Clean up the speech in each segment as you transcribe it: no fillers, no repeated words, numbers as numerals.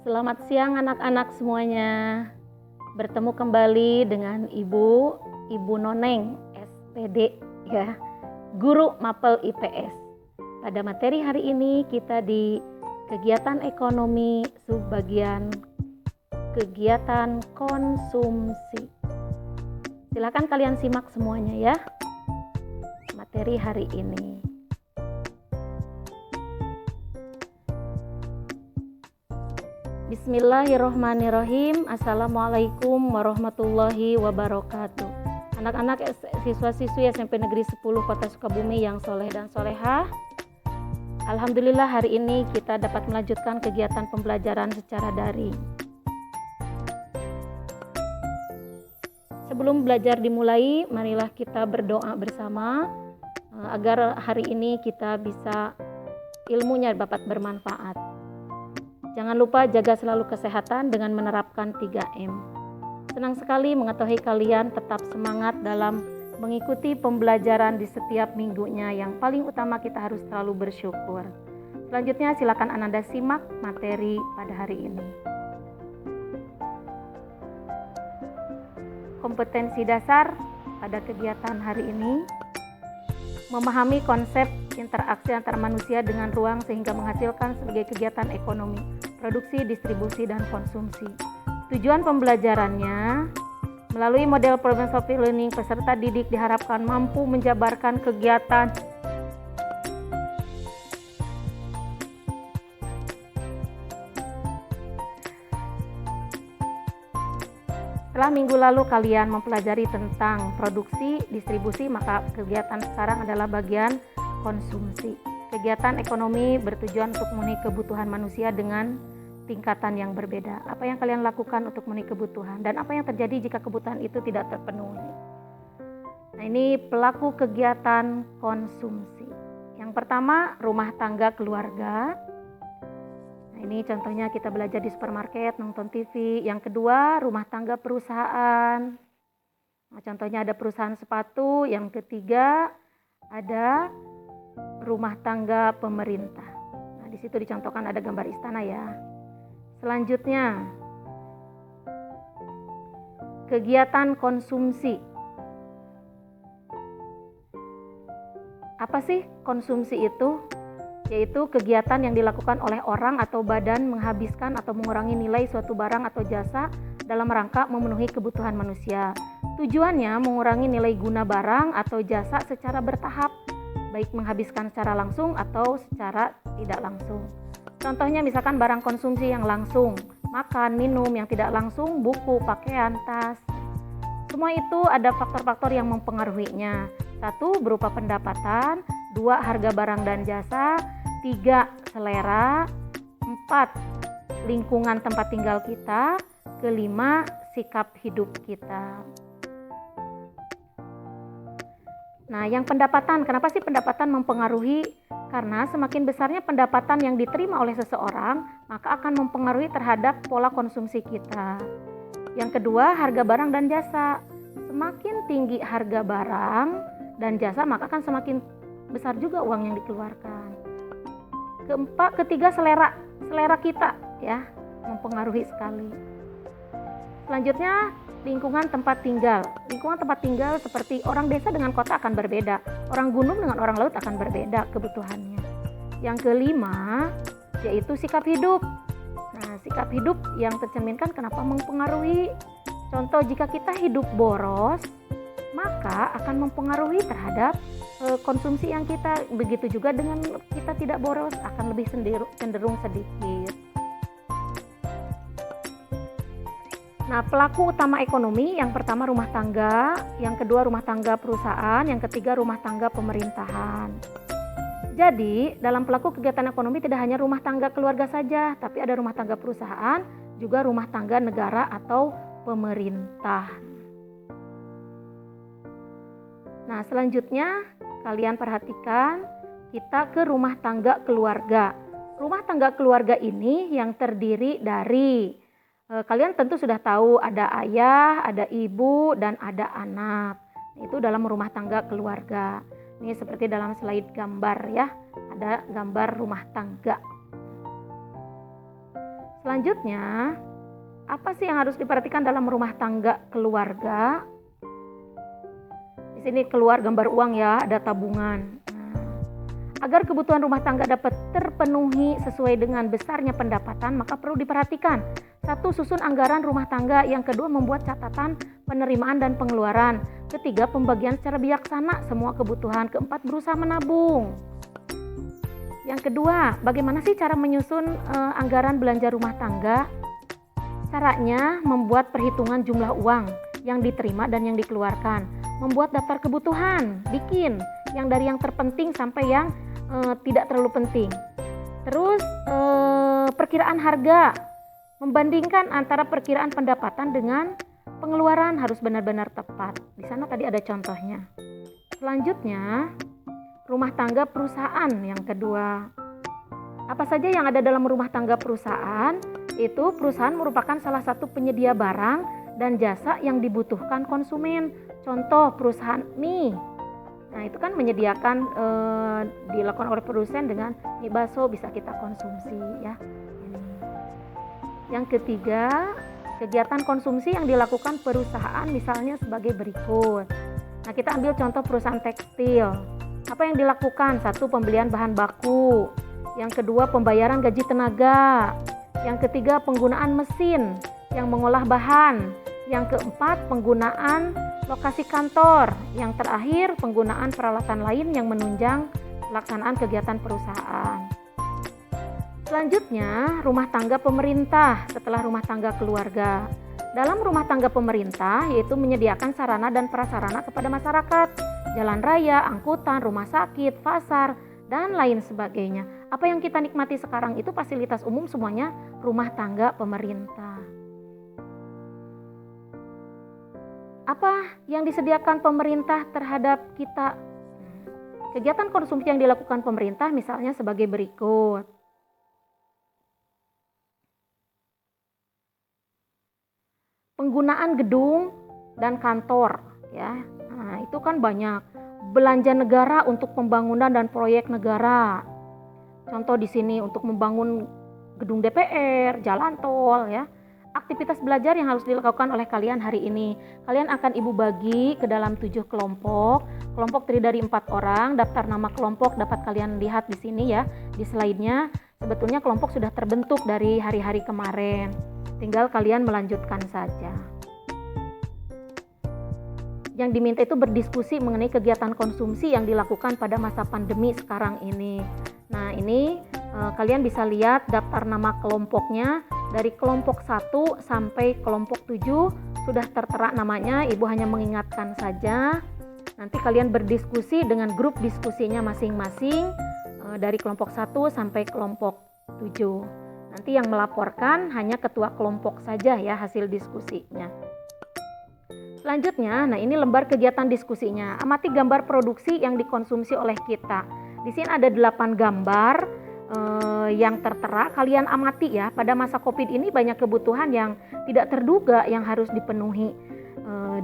Selamat siang anak-anak semuanya. Bertemu kembali dengan Ibu Noneng SPD ya, Guru Mapel IPS. Pada materi hari ini kita di kegiatan ekonomi subbagian kegiatan konsumsi. Silakan kalian simak semuanya ya. Materi hari ini. Bismillahirrohmanirrohim. Assalamualaikum warahmatullahi wabarakatuh. Anak-anak siswa-siswi SMP Negeri 10 Kota Sukabumi yang soleh dan solehah, alhamdulillah hari ini kita dapat melanjutkan kegiatan pembelajaran secara daring. Sebelum belajar dimulai, marilah kita berdoa bersama agar hari ini kita bisa ilmunya dapat bermanfaat. Jangan lupa jaga selalu kesehatan dengan menerapkan 3M. Senang sekali mengetahui kalian tetap semangat dalam mengikuti pembelajaran di setiap minggunya. Yang paling utama kita harus selalu bersyukur. Selanjutnya silakan Ananda simak materi pada hari ini. Kompetensi dasar pada kegiatan hari ini, memahami konsep interaksi antar manusia dengan ruang sehingga menghasilkan sebagai kegiatan ekonomi, produksi, distribusi, dan konsumsi. Tujuan pembelajarannya, melalui model problem solving learning, peserta didik diharapkan mampu menjabarkan kegiatan Setelah minggu lalu kalian mempelajari tentang produksi, distribusi, maka kegiatan sekarang adalah bagian konsumsi. Kegiatan ekonomi bertujuan untuk memenuhi kebutuhan manusia dengan tingkatan yang berbeda. Apa yang kalian lakukan untuk memenuhi kebutuhan dan apa yang terjadi jika kebutuhan itu tidak terpenuhi. Nah, ini pelaku kegiatan konsumsi. Yang pertama, rumah tangga keluarga. Nah, ini contohnya kita belajar di supermarket, nonton TV. Yang kedua, rumah tangga perusahaan. Nah, contohnya ada perusahaan sepatu. Yang ketiga, ada rumah tangga pemerintah. Nah, di situ dicontohkan ada gambar istana ya. Selanjutnya, kegiatan konsumsi. Apa sih konsumsi itu? Yaitu kegiatan yang dilakukan oleh orang atau badan menghabiskan atau mengurangi nilai suatu barang atau jasa dalam rangka memenuhi kebutuhan manusia. Tujuannya mengurangi nilai guna barang atau jasa secara bertahap, baik menghabiskan secara langsung atau secara tidak langsung. Contohnya misalkan barang konsumsi yang langsung, makan, minum, yang tidak langsung, buku, pakaian, tas. Semua itu ada faktor-faktor yang mempengaruhinya. 1. Berupa pendapatan, 2. Harga barang dan jasa, 3. Selera, 4. Lingkungan tempat tinggal kita, kelima, sikap hidup kita. Nah, yang pendapatan, kenapa sih pendapatan mempengaruhi? Karena semakin besarnya pendapatan yang diterima oleh seseorang, maka akan mempengaruhi terhadap pola konsumsi kita. Yang kedua, harga barang dan jasa. Semakin tinggi harga barang dan jasa, maka akan semakin besar juga uang yang dikeluarkan. Ketiga, selera kita ya, mempengaruhi sekali. Selanjutnya, lingkungan tempat tinggal. Lingkungan tempat tinggal seperti orang desa dengan kota akan berbeda. Orang gunung dengan orang laut akan berbeda kebutuhannya. Yang kelima, yaitu sikap hidup. Nah, sikap hidup yang tercerminkan kenapa mempengaruhi. Contoh, jika kita hidup boros, maka akan mempengaruhi terhadap konsumsi yang kita. Begitu juga dengan kita tidak boros, akan lebih cenderung sedikit. Nah, pelaku utama ekonomi, yang pertama rumah tangga, yang kedua rumah tangga perusahaan, yang ketiga rumah tangga pemerintahan. Jadi, dalam pelaku kegiatan ekonomi tidak hanya rumah tangga keluarga saja, tapi ada rumah tangga perusahaan, juga rumah tangga negara atau pemerintah. Nah, selanjutnya kalian perhatikan kita ke rumah tangga keluarga. Rumah tangga keluarga ini yang terdiri dari kalian tentu sudah tahu ada ayah, ada ibu, dan ada anak. Itu dalam rumah tangga keluarga. Ini seperti dalam slide gambar ya, ada gambar rumah tangga. Selanjutnya, apa sih yang harus diperhatikan dalam rumah tangga keluarga? Di sini keluar gambar uang ya, ada tabungan. Agar kebutuhan rumah tangga dapat terpenuhi sesuai dengan besarnya pendapatan, maka perlu diperhatikan. 1. Susun anggaran rumah tangga. Yang kedua, membuat catatan penerimaan dan pengeluaran. Ketiga, pembagian secara bijaksana semua kebutuhan. Keempat, berusaha menabung. Yang kedua, bagaimana sih cara menyusun anggaran belanja rumah tangga? Caranya membuat perhitungan jumlah uang yang diterima dan yang dikeluarkan. Membuat daftar kebutuhan, bikin yang dari yang terpenting sampai yang tidak terlalu penting. Terus perkiraan harga, membandingkan antara perkiraan pendapatan dengan pengeluaran harus benar-benar tepat. Di sana tadi ada contohnya. Selanjutnya, rumah tangga perusahaan yang kedua. Apa saja yang ada dalam rumah tangga perusahaan? Itu perusahaan merupakan salah satu penyedia barang dan jasa yang dibutuhkan konsumen. Contoh perusahaan mie. Nah, itu kan menyediakan dilakukan oleh produsen dengan mie bakso bisa kita konsumsi ya. Yang ketiga, kegiatan konsumsi yang dilakukan perusahaan misalnya sebagai berikut. Nah, kita ambil contoh perusahaan tekstil. Apa yang dilakukan? 1. Pembelian bahan baku. Yang kedua, pembayaran gaji tenaga. Yang ketiga, penggunaan mesin yang mengolah bahan. Yang keempat, penggunaan lokasi kantor. Yang terakhir, penggunaan peralatan lain yang menunjang pelaksanaan kegiatan perusahaan. Selanjutnya, rumah tangga pemerintah setelah rumah tangga keluarga. Dalam rumah tangga pemerintah, yaitu menyediakan sarana dan prasarana kepada masyarakat, jalan raya, angkutan, rumah sakit, pasar, dan lain sebagainya. Apa yang kita nikmati sekarang itu fasilitas umum semuanya rumah tangga pemerintah. Apa yang disediakan pemerintah terhadap kita? Kegiatan konsumsi yang dilakukan pemerintah misalnya sebagai berikut. Penggunaan gedung dan kantor ya. Nah, itu kan banyak. Belanja negara untuk pembangunan dan proyek negara. Contoh di sini untuk membangun gedung DPR, jalan tol ya. Aktivitas belajar yang harus dilakukan oleh kalian hari ini. Kalian akan ibu bagi ke dalam 7 kelompok. Kelompok terdiri dari 4 orang. Daftar nama kelompok dapat kalian lihat di sini ya, di slide-nya. Sebetulnya kelompok sudah terbentuk dari hari-hari kemarin. Tinggal kalian melanjutkan saja. Yang diminta itu berdiskusi mengenai kegiatan konsumsi yang dilakukan pada masa pandemi sekarang ini. Nah, ini kalian bisa lihat daftar nama kelompoknya. Dari kelompok 1 sampai kelompok 7 sudah tertera namanya, Ibu hanya mengingatkan saja. Nanti kalian berdiskusi dengan grup diskusinya masing-masing dari kelompok 1 sampai kelompok 7. Nanti yang melaporkan hanya ketua kelompok saja ya hasil diskusinya. Selanjutnya, nah ini lembar kegiatan diskusinya. Amati gambar produksi yang dikonsumsi oleh kita. Di sini ada 8 gambar yang tertera, kalian amati ya. Pada masa Covid ini banyak kebutuhan yang tidak terduga yang harus dipenuhi,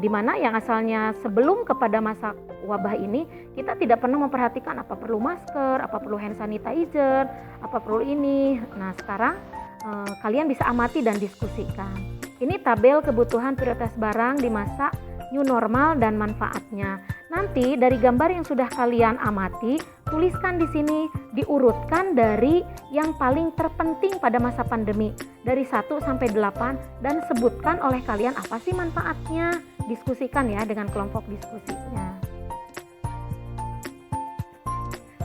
di mana yang asalnya sebelum kepada masa wabah ini kita tidak pernah memperhatikan apa perlu masker, apa perlu hand sanitizer, apa perlu ini. Nah, sekarang kalian bisa amati dan diskusikan. Ini tabel kebutuhan prioritas barang di masa new normal dan manfaatnya. Nanti dari gambar yang sudah kalian amati, tuliskan di sini, diurutkan dari yang paling terpenting pada masa pandemi dari 1 sampai 8 dan sebutkan oleh kalian apa sih manfaatnya. Diskusikan ya dengan kelompok diskusinya.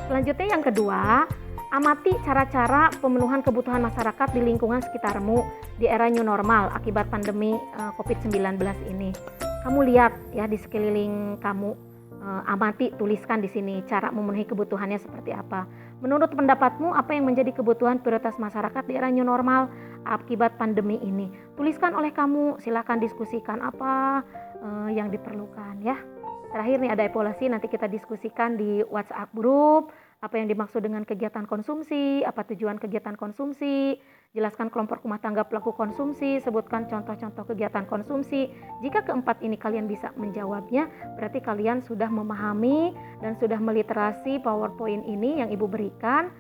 Selanjutnya yang kedua, amati cara-cara pemenuhan kebutuhan masyarakat di lingkungan sekitarmu di era new normal akibat pandemi COVID-19 ini. Kamu lihat ya di sekeliling kamu, amati, tuliskan di sini cara memenuhi kebutuhannya seperti apa. Menurut pendapatmu apa yang menjadi kebutuhan prioritas masyarakat di era new normal akibat pandemi ini? Tuliskan oleh kamu, silakan diskusikan apa yang diperlukan ya. Terakhir nih ada evaluasi, nanti kita diskusikan di WhatsApp group. Apa yang dimaksud dengan kegiatan konsumsi, apa tujuan kegiatan konsumsi, jelaskan kelompok rumah tangga pelaku konsumsi, sebutkan contoh-contoh kegiatan konsumsi. Jika keempat ini kalian bisa menjawabnya, berarti kalian sudah memahami dan sudah meliterasi PowerPoint ini yang Ibu berikan,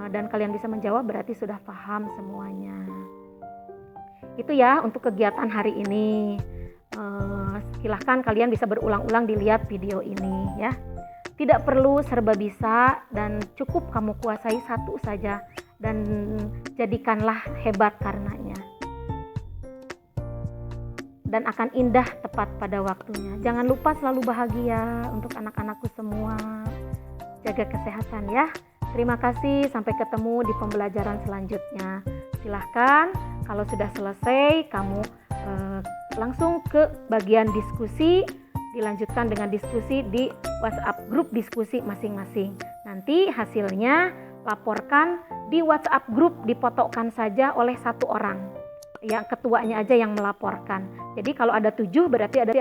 dan kalian bisa menjawab berarti sudah paham semuanya. Itu ya untuk kegiatan hari ini. Silahkan kalian bisa berulang-ulang dilihat video ini ya. Tidak perlu serba bisa dan cukup kamu kuasai satu saja dan jadikanlah hebat karenanya. Dan akan indah tepat pada waktunya. Jangan lupa selalu bahagia untuk anak-anakku semua. Jaga kesehatan ya. Terima kasih, sampai ketemu di pembelajaran selanjutnya. Silahkan kalau sudah selesai kamu langsung ke bagian diskusi, dilanjutkan dengan diskusi di WhatsApp grup diskusi masing-masing. Nanti hasilnya laporkan di WhatsApp grup, dipotokkan saja oleh satu orang. Yang ketuanya aja yang melaporkan. Jadi kalau ada 7 berarti ada